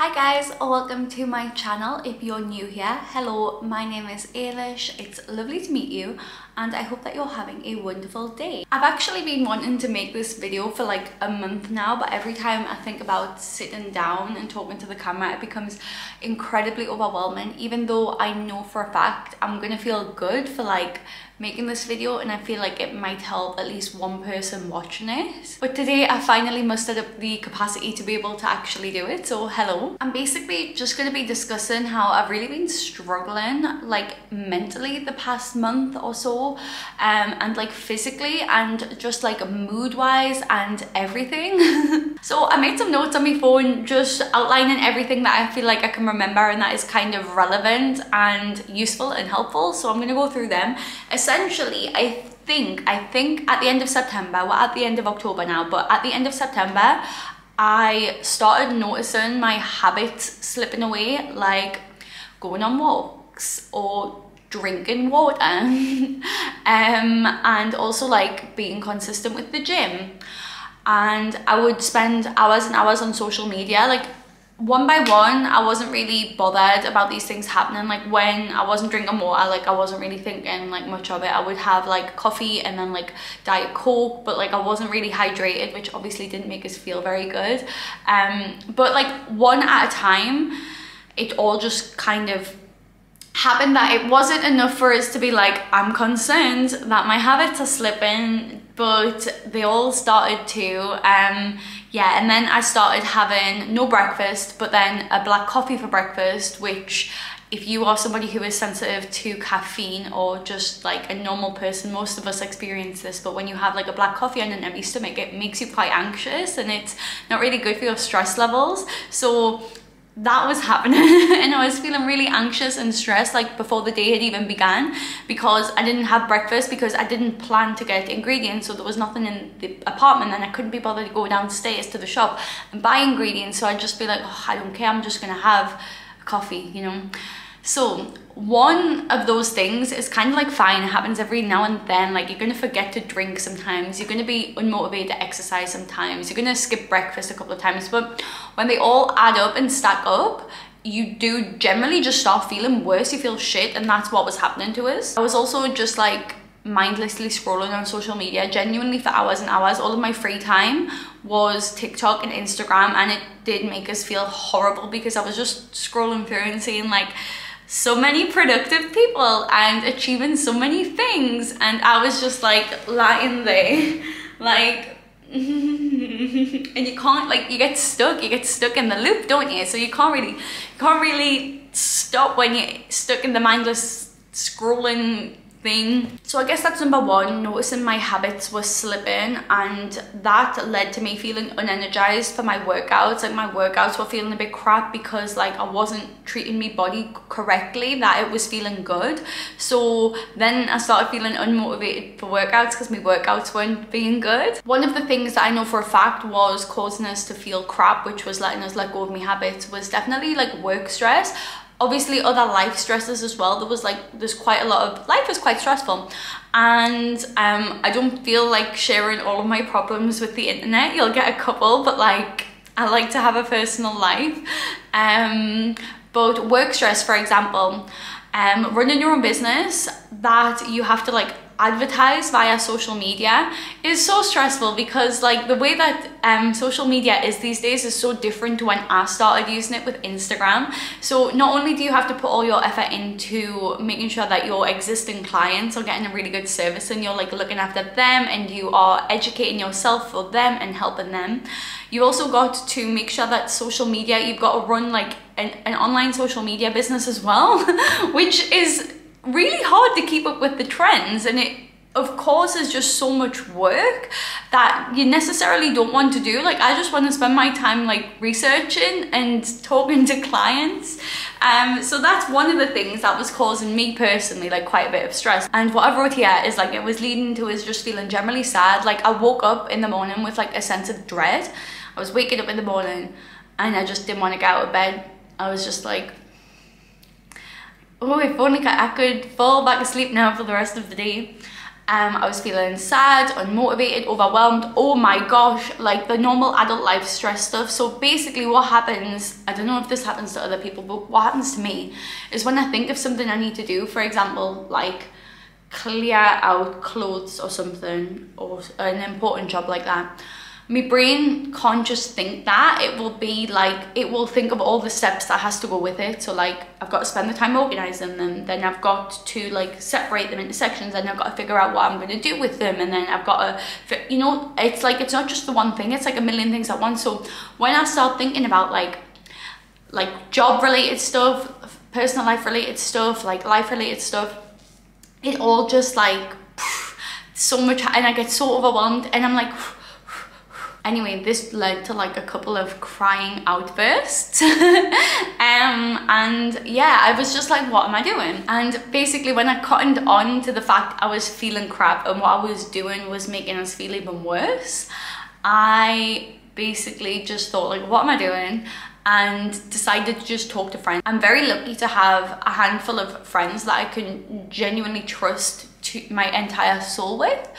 Hi guys, welcome to my channel. If you're new here, hello, my name is Ailish. It's lovely to meet you and I hope that you're having a wonderful day. I've actually been wanting to make this video for like a month now, but every time I think about sitting down and talking to the camera, it becomes incredibly overwhelming, even though I know for a fact I'm gonna feel good for like making this video and I feel like it might help at least one person watching it. But today I finally mustered up the capacity to be able to actually do it, so hello. I'm basically just going to be discussing how I've really been struggling like mentally the past month or so, and like physically and just like mood wise and everything. So I made some notes on my phone just outlining everything that I feel like I can remember and that is kind of relevant and useful and helpful, so I'm going to go through them. Essentially, I think at the end of September, we're at the end of October now, but at the end of September, I started noticing my habits slipping away, like going on walks or drinking water, and also like being consistent with the gym. And I would spend hours and hours on social media, like one by one. I wasn't really bothered about these things happening. Like when I wasn't drinking water, like I wasn't really thinking like much of it. I would have like coffee and then like Diet Coke, but like I wasn't really hydrated, which obviously didn't make us feel very good. But like one at a time, it all just kind of happened that it wasn't enough for us to be like, I'm concerned that my habits are slipping, but they all started to. Yeah, and then I started having no breakfast, but then a black coffee for breakfast, which if you are somebody who is sensitive to caffeine or just like a normal person, most of us experience this, but when you have like a black coffee on an empty stomach, it makes you quite anxious and it's not really good for your stress levels. So that was happening and I was feeling really anxious and stressed like before the day had even began, because I didn't have breakfast, because I didn't plan to get ingredients, so there was nothing in the apartment and I couldn't be bothered to go downstairs to the shop and buy ingredients. So I'd just be like, oh, I don't care, I'm just gonna have a coffee, you know. So one of those things is kind of like fine, it happens every now and then. Like you're gonna forget to drink sometimes, you're gonna be unmotivated to exercise sometimes, you're gonna skip breakfast a couple of times, but when they all add up and stack up, you do generally just start feeling worse, you feel shit, and that's what was happening to us. I was also just like mindlessly scrolling on social media genuinely for hours and hours. All of my free time was TikTok and Instagram, and it did make us feel horrible because I was just scrolling through and seeing like so many productive people and achieving so many things, and I was just like lying there like and you can't, like, you get stuck in the loop, don't you? So you can't really stop when you're stuck in the mindless scrolling thing. So I guess that's number one, noticing my habits were slipping, and that led to me feeling unenergized for my workouts. Like my workouts were feeling a bit crap because like I wasn't treating my body correctly, that it was feeling good. So then I started feeling unmotivated for workouts because my workouts weren't being good. One of the things that I know for a fact was causing us to feel crap, which was letting us let go of my habits, was definitely like work stress. Obviously other life stresses as well. There's quite a lot of, life is quite stressful, and I don't feel like sharing all of my problems with the internet. You'll get a couple, but like I like to have a personal life. But work stress, for example, running your own business that you have to like advertise via social media is so stressful, because like the way that social media is these days is so different to when I started using it with Instagram. So not only do you have to put all your effort into making sure that your existing clients are getting a really good service and you're like looking after them and you are educating yourself for them and helping them, you also got to make sure that social media, you've got to run like an online social media business as well, which is really hard to keep up with the trends, and it of course is just so much work that you necessarily don't want to do. Like I just want to spend my time like researching and talking to clients. So that's one of the things that was causing me personally like quite a bit of stress. And what I wrote here is like it was leading to us just feeling generally sad. Like I woke up in the morning with like a sense of dread. I was waking up in the morning and I just didn't want to get out of bed. I was just like, oh, if only I could fall back asleep now for the rest of the day. I was feeling sad, unmotivated, overwhelmed. Oh my gosh, like the normal adult life stress stuff. So basically what happens, I don't know if this happens to other people, but what happens to me is when I think of something I need to do, for example, like clear out clothes or something, or an important job like that, my brain can't just think that. It will be like, it will think of all the steps that has to go with it. So like, I've got to spend the time organizing them, then I've got to like separate them into sections, and I've got to figure out what I'm going to do with them, and then I've got to, you know, it's like, it's not just the one thing, it's like a million things at once. So when I start thinking about like job related stuff, personal life related stuff, like life related stuff, it all just like so much, and I get so overwhelmed, and I'm like, anyway, this led to like a couple of crying outbursts. And yeah, I was just like, what am I doing? And basically when I cottoned on to the fact I was feeling crap and what I was doing was making us feel even worse, I basically just thought like, what am I doing? And decided to just talk to friends. I'm very lucky to have a handful of friends that I can genuinely trust to my entire soul with,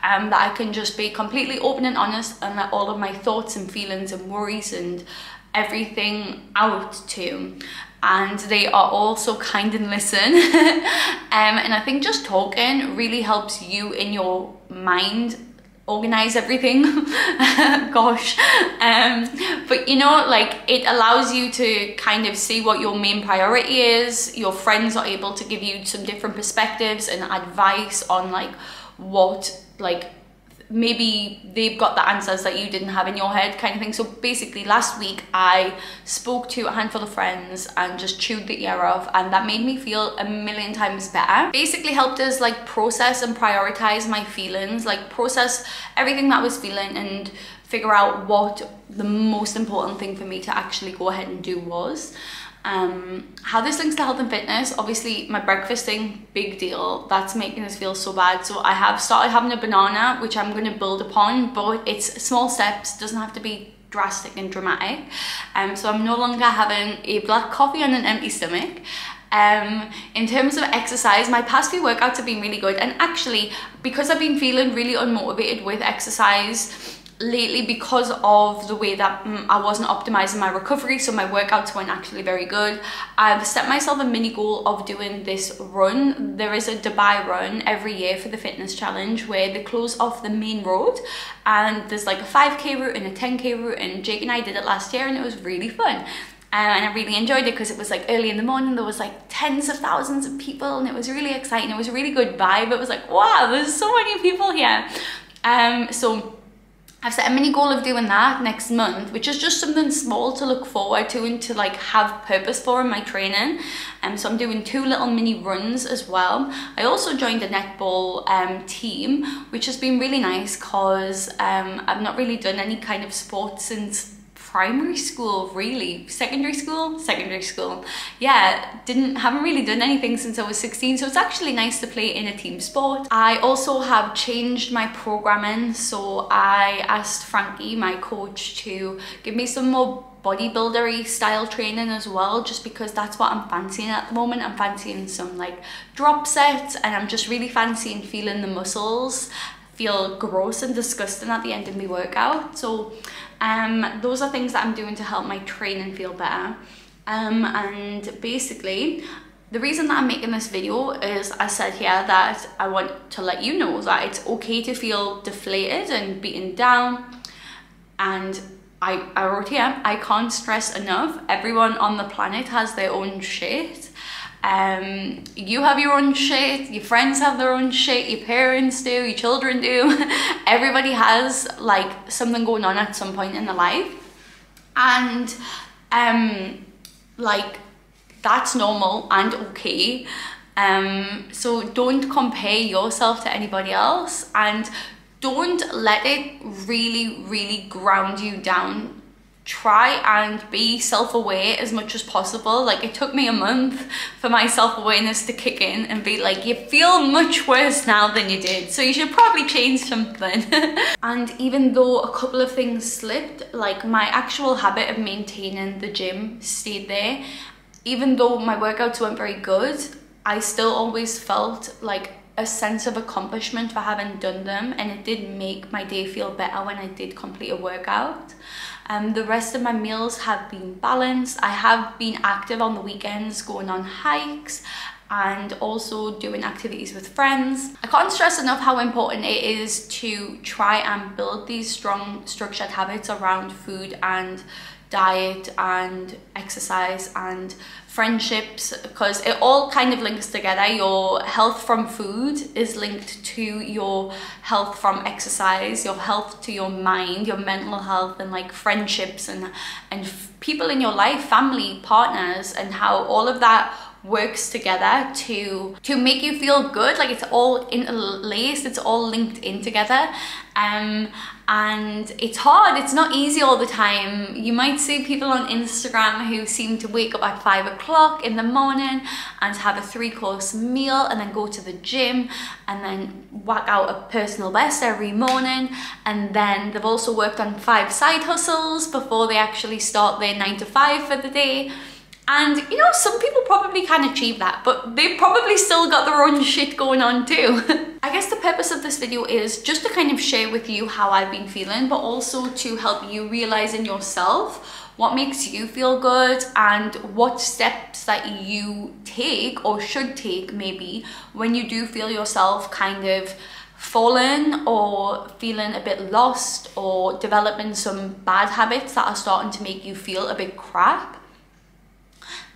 that I can just be completely open and honest and let all of my thoughts and feelings and worries and everything out to, and they are all so kind and listen. And I think just talking really helps you in your mind organize everything. Gosh. But you know, like it allows you to kind of see what your main priority is. Your friends are able to give you some different perspectives and advice on like what, like maybe they've got the answers that you didn't have in your head, kind of thing. So basically last week I spoke to a handful of friends and just chewed the ear off, and that made me feel a million times better. Basically helped us like process and prioritize my feelings, like process everything that I was feeling and figure out what the most important thing for me to actually go ahead and do was. How this links to health and fitness, obviously my breakfast thing, big deal, that's making us feel so bad. So I have started having a banana, which I'm going to build upon, but it's small steps, doesn't have to be drastic and dramatic. So I'm no longer having a black coffee on an empty stomach. In terms of exercise, my past few workouts have been really good, and actually because I've been feeling really unmotivated with exercise lately because of the way that I wasn't optimizing my recovery, so my workouts weren't actually very good, I've set myself a mini goal of doing this run. There is a Dubai run every year for the fitness challenge where they close off the main road, and there's like a 5k route and a 10k route, and Jake and I did it last year and it was really fun. And I really enjoyed it because it was like early in the morning, there was like tens of thousands of people, and it was really exciting. It was a really good vibe. It was like, wow, there's so many people here. So I've set a mini goal of doing that next month, which is just something small to look forward to and to like have purpose for in my training. So I'm doing 2 little mini runs as well. I also joined a netball team, which has been really nice because I've not really done any kind of sport since primary school, really. Secondary school, yeah, haven't really done anything since I was 16, so it's actually nice to play in a team sport. I also have changed my programming, so I asked Frankie, my coach, to give me some more bodybuilder-y style training as well, just because that's what I'm fancying at the moment. I'm fancying some like drop sets, and I'm just really fancying feeling the muscles feel gross and disgusting at the end of my workout. So those are things that I'm doing to help my training feel better. And basically the reason that I'm making this video is, I said here, that I want to let you know that it's okay to feel deflated and beaten down. And I wrote here, I can't stress enough, everyone on the planet has their own shit. You have your own shit, your friends have their own shit, your parents do, your children do. Everybody has like something going on at some point in their life, and like that's normal and okay. So don't compare yourself to anybody else, and don't let it really ground you down. Try and be self-aware as much as possible. Like, it took me a month for my self-awareness to kick in and be like, you feel much worse now than you did, so you should probably change something. And even though a couple of things slipped, like my actual habit of maintaining the gym stayed there. Even though my workouts weren't very good, I still always felt like a sense of accomplishment for having done them, and it did make my day feel better when I did complete a workout. The rest of my meals have been balanced. I have been active on the weekends, going on hikes and also doing activities with friends. I can't stress enough how important it is to try and build these strong structured habits around food and diet and exercise and friendships, because it all kind of links together. Your health from food is linked to your health from exercise, your health to your mind, your mental health, and like friendships and people in your life, family, partners, and how all of that works together to make you feel good. Like it's all interlaced, it's all linked in together. And it's hard, it's not easy all the time. You might see people on Instagram who seem to wake up at 5 o'clock in the morning and have a 3-course meal and then go to the gym and then whack out a personal best every morning, and then they've also worked on 5 side hustles before they actually start their 9 to 5 for the day. And you know, some people probably can achieve that, but they've probably still got their own shit going on too. I guess the purpose of this video is just to kind of share with you how I've been feeling, but also to help you realize in yourself what makes you feel good and what steps that you take or should take maybe when you do feel yourself kind of fallen or feeling a bit lost or developing some bad habits that are starting to make you feel a bit crap.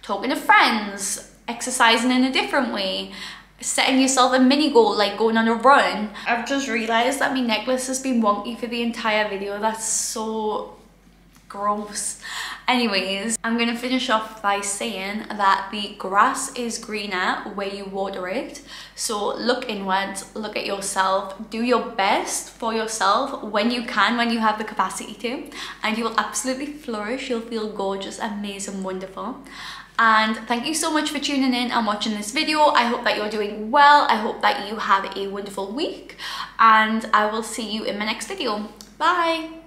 Talking to friends, exercising in a different way, setting yourself a mini goal like going on a run. I've just realized that my necklace has been wonky for the entire video. That's so gross. Anyways, I'm gonna finish off by saying that the grass is greener where you water it. So look inwards, look at yourself, do your best for yourself when you can, when you have the capacity to, and you will absolutely flourish. You'll feel gorgeous, amazing, wonderful. And thank you so much for tuning in and watching this video. I hope that you're doing well. I hope that you have a wonderful week, and I will see you in my next video. Bye.